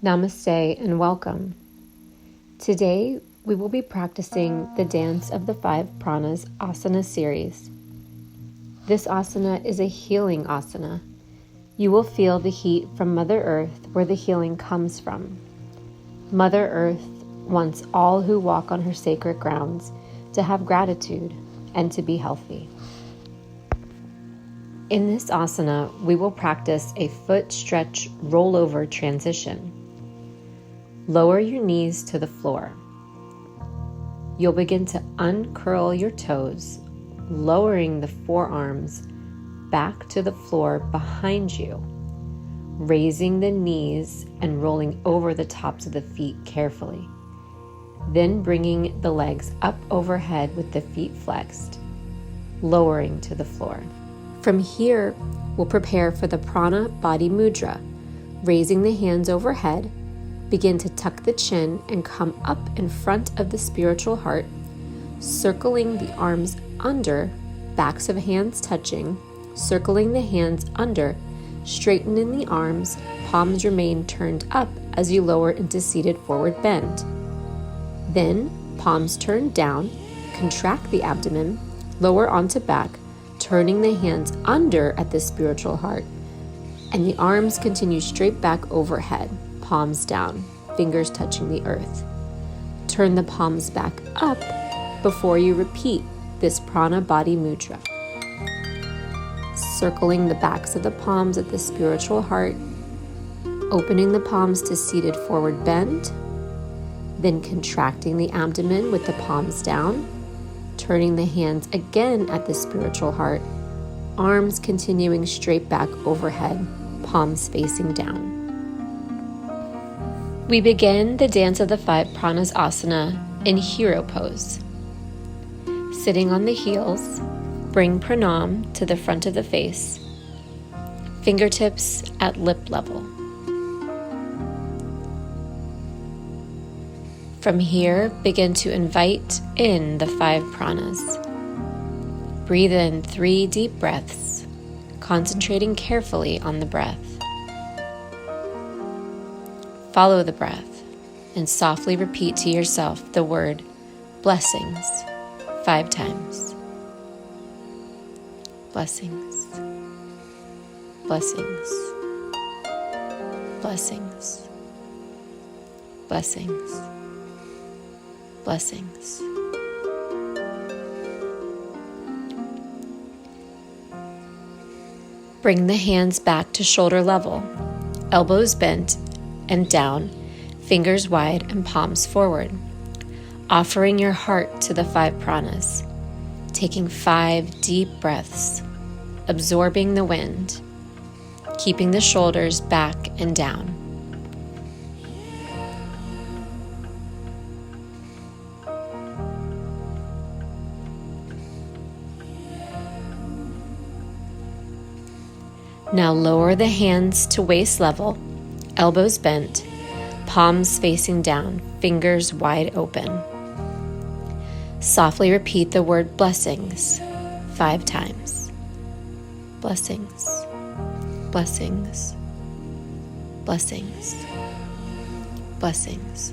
Namaste and welcome. Today we will be practicing the Dance of the Five Pranas asana series. This asana is a healing asana. You will feel the heat from Mother Earth where the healing comes from. Mother Earth wants all who walk on her sacred grounds to have gratitude and to be healthy. In this asana, we will practice a foot stretch rollover transition. Lower your knees to the floor. You'll begin to uncurl your toes, lowering the forearms back to the floor behind you, raising the knees and rolling over the tops of the feet carefully. Then bringing the legs up overhead with the feet flexed, lowering to the floor. From here, we'll prepare for the Prana Body Mudra, raising the hands overhead. Begin to tuck the chin and come up in front of the spiritual heart, circling the arms under, backs of hands touching, circling the hands under, straightening the arms, palms remain turned up as you lower into seated forward bend. Then, palms turn down, contract the abdomen, lower onto back, turning the hands under at the spiritual heart, and the arms continue straight back overhead. Palms down, fingers touching the earth. Turn the palms back up before you repeat this Prana Body Mudra. Circling the backs of the palms at the spiritual heart, opening the palms to seated forward bend, then contracting the abdomen with the palms down, turning the hands again at the spiritual heart, arms continuing straight back overhead, palms facing down. We begin the Dance of the Five Pranas asana in hero pose. Sitting on the heels, bring pranam to the front of the face, fingertips at lip level. From here, begin to invite in the five pranas. Breathe in 3 deep breaths, concentrating carefully on the breath. Follow the breath and softly repeat to yourself the word blessings 5 times. Blessings, blessings, blessings, blessings, blessings. Bring the hands back to shoulder level, elbows bent and down, fingers wide and palms forward, offering your heart to the 5 pranas, taking 5 deep breaths, absorbing the wind, keeping the shoulders back and down. Now lower the hands to waist level, elbows bent, palms facing down, fingers wide open. Softly repeat the word blessings 5 times. Blessings, blessings, blessings, blessings,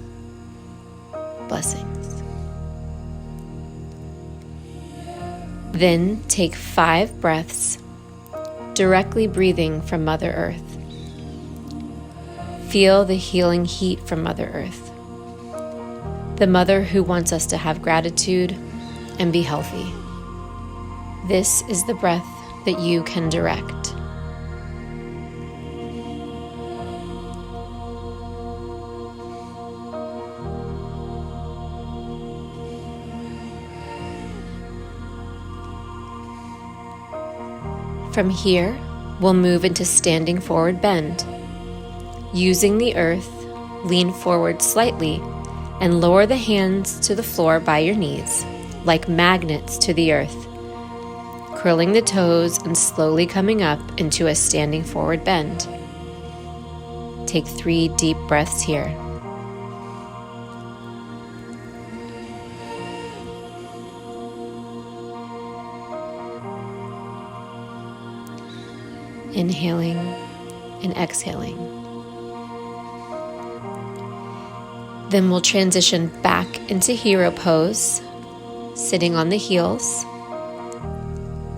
blessings. Then take 5 breaths, directly breathing from Mother Earth. Feel the healing heat from Mother Earth, the Mother who wants us to have gratitude and be healthy. This is the breath that you can direct. From here, we'll move into standing forward bend. Using the earth, lean forward slightly and lower the hands to the floor by your knees, like magnets to the earth, curling the toes and slowly coming up into a standing forward bend. Take 3 deep breaths here. Inhaling and exhaling. Then we'll transition back into hero pose, sitting on the heels,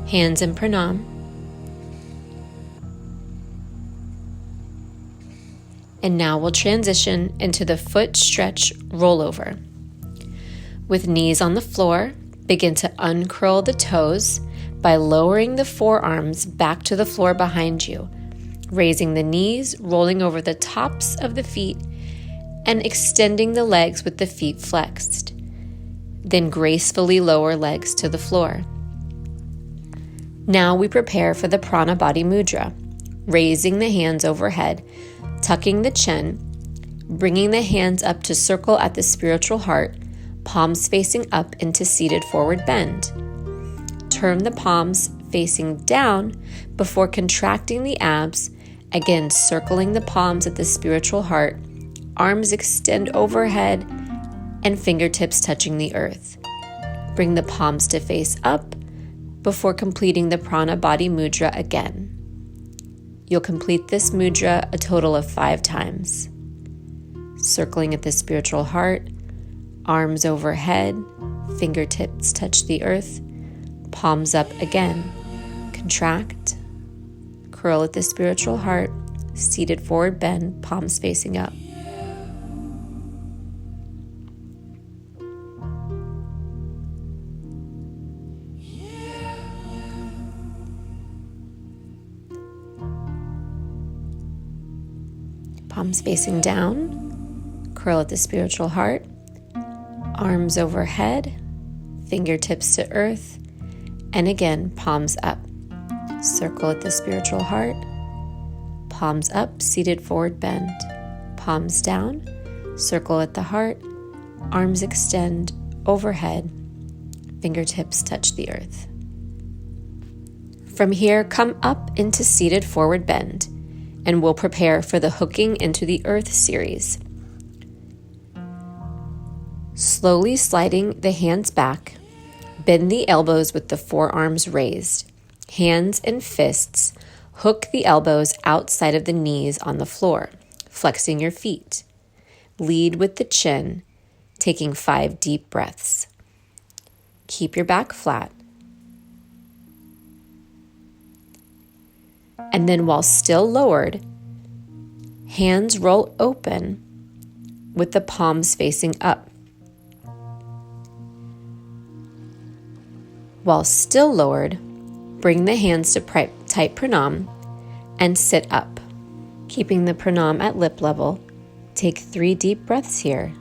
hands in pranam. And now we'll transition into the foot stretch rollover. With knees on the floor, begin to uncurl the toes by lowering the forearms back to the floor behind you, raising the knees, rolling over the tops of the feet, and extending the legs with the feet flexed. Then gracefully lower legs to the floor. Now we prepare for the Prana Body Mudra, raising the hands overhead, tucking the chin, bringing the hands up to circle at the spiritual heart, palms facing up into seated forward bend. Turn the palms facing down before contracting the abs, again circling the palms at the spiritual heart, arms extend overhead, and fingertips touching the earth. Bring the palms to face up before completing the Prana Body Mudra again. You'll complete this mudra a total of 5 times. Circling at the spiritual heart, arms overhead, fingertips touch the earth, palms up again. Contract, curl at the spiritual heart, seated forward bend, palms facing up. Palms facing down, curl at the spiritual heart, arms overhead, fingertips to earth, and again, palms up. Circle at the spiritual heart, palms up, seated forward bend, palms down, circle at the heart, arms extend overhead, fingertips touch the earth. From here, come up into seated forward bend, and we'll prepare for the Hooking into the Earth series. Slowly sliding the hands back, bend the elbows with the forearms raised. Hands and fists hook the elbows outside of the knees on the floor, flexing your feet. Lead with the chin, taking 5 deep breaths. Keep your back flat. And then while still lowered, hands roll open with the palms facing up. While still lowered, bring the hands to tight pranam and sit up. Keeping the pranam at lip level, take 3 deep breaths here,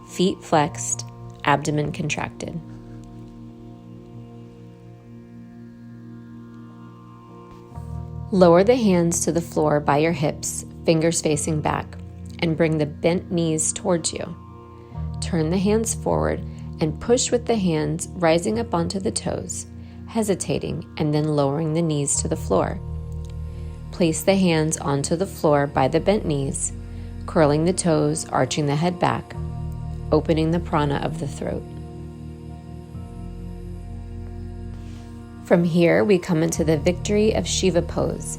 feet flexed, abdomen contracted. Lower the hands to the floor by your hips, fingers facing back, and bring the bent knees towards you. Turn the hands forward and push with the hands rising up onto the toes, hesitating and then lowering the knees to the floor. Place the hands onto the floor by the bent knees, curling the toes, arching the head back, opening the prana of the throat. From here, we come into the Victory of Shiva pose.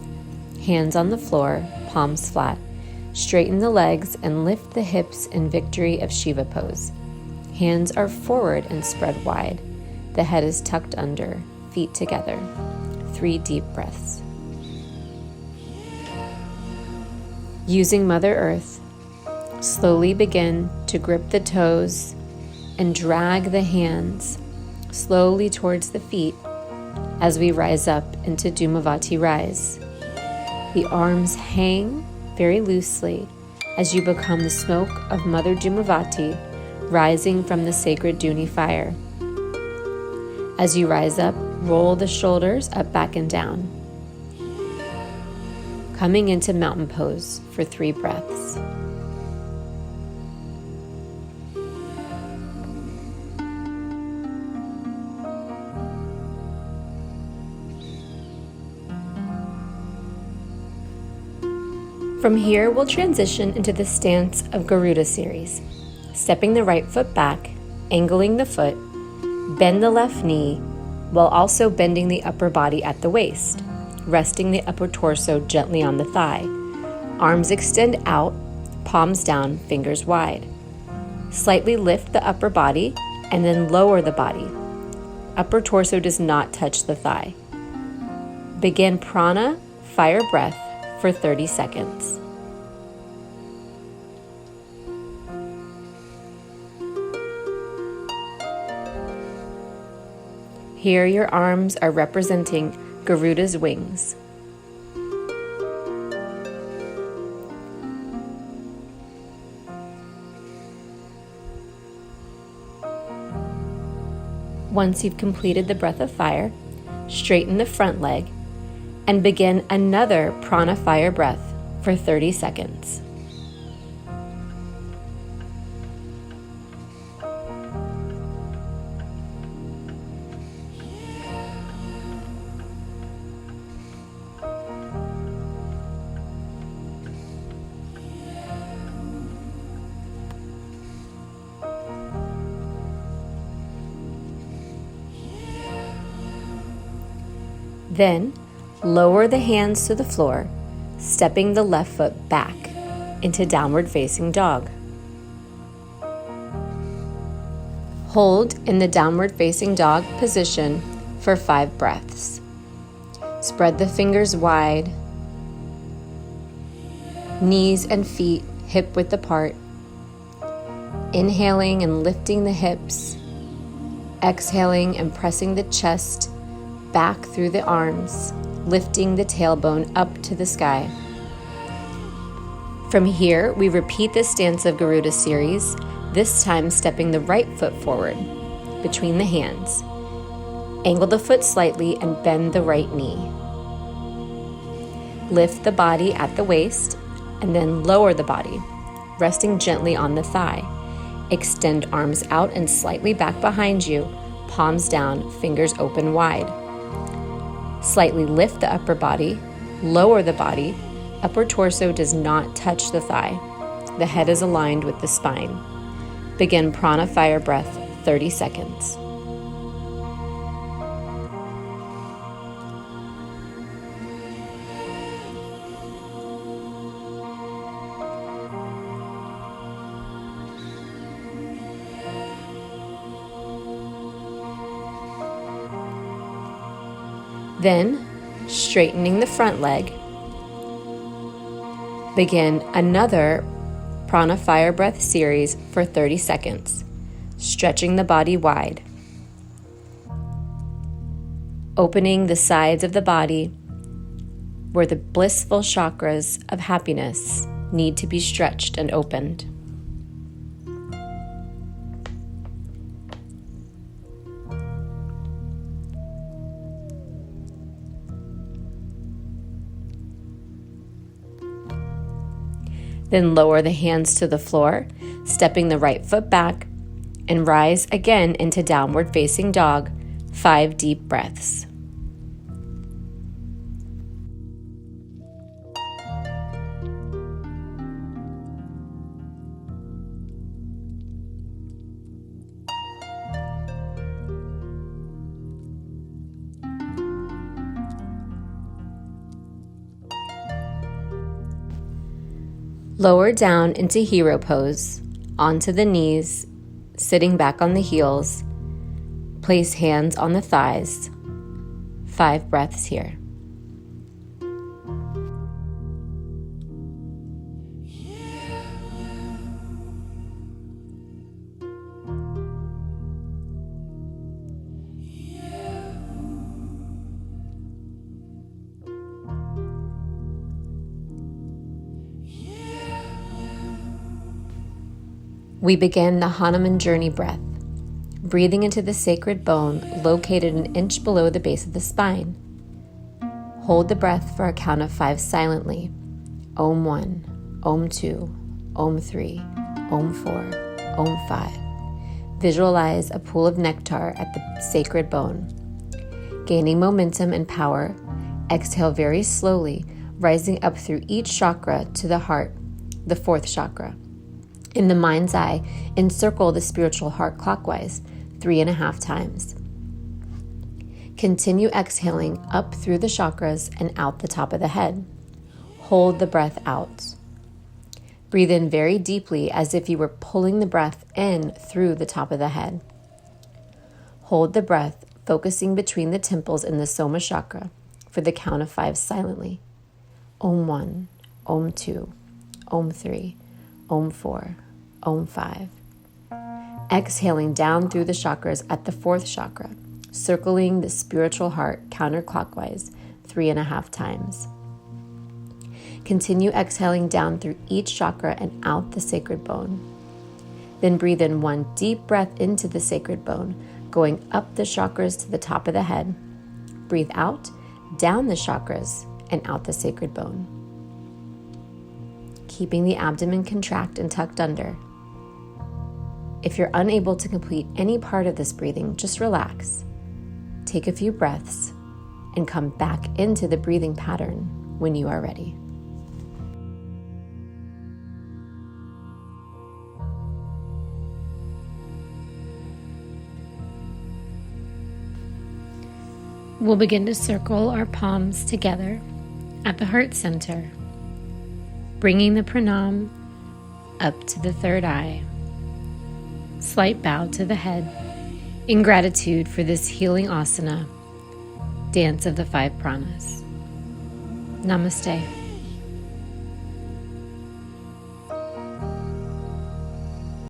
Hands on the floor, palms flat. Straighten the legs and lift the hips in Victory of Shiva pose. Hands are forward and spread wide. The head is tucked under, feet together. 3 deep breaths. Using Mother Earth, slowly begin to grip the toes and drag the hands slowly towards the feet as we rise up into Dhumavati Rise. The arms hang very loosely as you become the smoke of Mother Dhumavati rising from the sacred Dhuni fire. As you rise up, roll the shoulders up, back, and down. Coming into mountain pose for 3 breaths. From here, we'll transition into the stance of Garuda series. Stepping the right foot back, angling the foot, bend the left knee, while also bending the upper body at the waist, resting the upper torso gently on the thigh. Arms extend out, palms down, fingers wide. Slightly lift the upper body and then lower the body. Upper torso does not touch the thigh. Begin prana, fire breath, for 30 seconds. Here your arms are representing Garuda's wings. Once you've completed the breath of fire, straighten the front leg and begin another prana fire breath for 30 seconds. Then, lower the hands to the floor, stepping the left foot back into downward facing dog. Hold in the downward facing dog position for 5 breaths. Spread the fingers wide, knees and feet hip width apart, inhaling and lifting the hips, exhaling and pressing the chest back through the arms, lifting the tailbone up to the sky. From here, we repeat this stance of Garuda series, this time stepping the right foot forward between the hands. Angle the foot slightly and bend the right knee. Lift the body at the waist and then lower the body, resting gently on the thigh. Extend arms out and slightly back behind you, palms down, fingers open wide. Slightly lift the upper body, lower the body. Upper torso does not touch the thigh. The head is aligned with the spine. Begin prana fire breath, 30 seconds. Then, straightening the front leg, begin another prana fire breath series for 30 seconds, stretching the body wide, opening the sides of the body where the blissful chakras of happiness need to be stretched and opened. Then lower the hands to the floor, stepping the right foot back, and rise again into downward facing dog, 5 deep breaths. Lower down into hero pose, onto the knees, sitting back on the heels. Place hands on the thighs. 5 breaths here. We begin the Hanuman journey breath, breathing into the sacred bone located an inch below the base of the spine. Hold the breath for a count of 5 silently. Om 1, Om 2, Om 3, Om 4, Om 5. Visualize a pool of nectar at the sacred bone. Gaining momentum and power, exhale very slowly, rising up through each chakra to the heart, the 4th chakra. In the mind's eye, encircle the spiritual heart clockwise 3.5 times. Continue exhaling up through the chakras and out the top of the head. Hold the breath out. Breathe in very deeply as if you were pulling the breath in through the top of the head. Hold the breath, focusing between the temples in the Soma chakra for the count of 5 silently. Om 1, Om 2, Om 3, Om 4, Om 5. Exhaling down through the chakras at the 4th chakra, circling the spiritual heart counterclockwise 3.5 times. Continue exhaling down through each chakra and out the sacred bone. Then breathe in 1 deep breath into the sacred bone, going up the chakras to the top of the head. Breathe out, down the chakras, and out the sacred bone. Keeping the abdomen contract and tucked under. If you're unable to complete any part of this breathing, just relax. Take a few breaths and come back into the breathing pattern when you are ready. We'll begin to circle our palms together at the heart center, bringing the pranam up to the third eye. Slight bow to the head in gratitude for this healing asana, dance of the 5 pranas. Namaste.